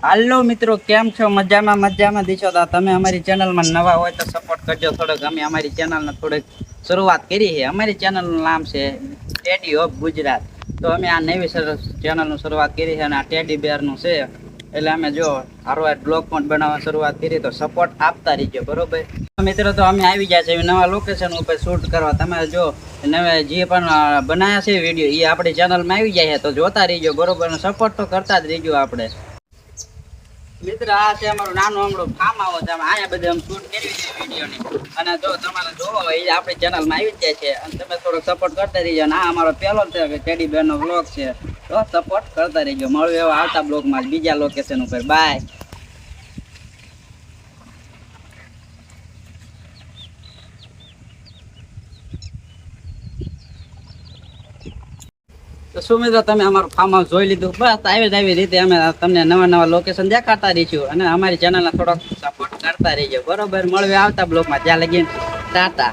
હાલો મિત્રો, કેમ છો? મજામાં દીશો તો તમે અમારી ચેનલમાં નવા હોય તો સપોર્ટ કરજો થોડોક. અમે અમારી ચેનલને થોડીક શરૂઆત કરી છે. અમારી ચેનલનું નામ છે ટેડી ઓફ ગુજરાત. તો અમે આ નવી ચેનલનું શરૂઆત કરી છે અને આ ટેડી બેરનું છે. એટલે અમે જો હારવાર બ્લોગ પણ બનાવવા શરૂઆત કરી, તો સપોર્ટ આપતા રહીજો, બરોબર મિત્રો. તો અમે આવી ગયા છે નવા લોકેશન ઉપર શૂટ કરવા. તમે જો નવા જે પણ બનાવ્યા છે વિડીયો એ આપણી ચેનલમાં આવી જાય છે, તો જોતા રહીજો, બરોબર. સપોર્ટ તો કરતા જ રહીજો આપણે. મિત્ર, આ છે અમારું નાનું અમડું ફાર્મ હાઉસ. અહીંયા બધે અમે શૂટ કરવી છે વિડીયોની. અને જો તમારે જોવો હોય એ આપણી ચેનલમાં આવી જાય છે, અને તમે થોડોક સપોર્ટ કરતા રહીજો. અને આ અમારો પહેલો છે કે ટેડી બેરનો બ્લોગ છે, તો સપોર્ટ કરતા રહીજો. મળ્યું એવા આવતા બ્લોગમાં બીજા લોકેશન ઉપર. બાય. તો શું મિત્રો, તમે અમારું ફાર્મ હાઉસ જોઈ લીધું. બસ આવી રીતે અમે તમને નવા લોકેશન દેખાડતા રહીશું, અને અમારી ચેનલને થોડોક સપોર્ટ કરતા રહીજો, બરોબર. મળવે આવતા બ્લોગમાં. ત્યાં લગી ટાટા.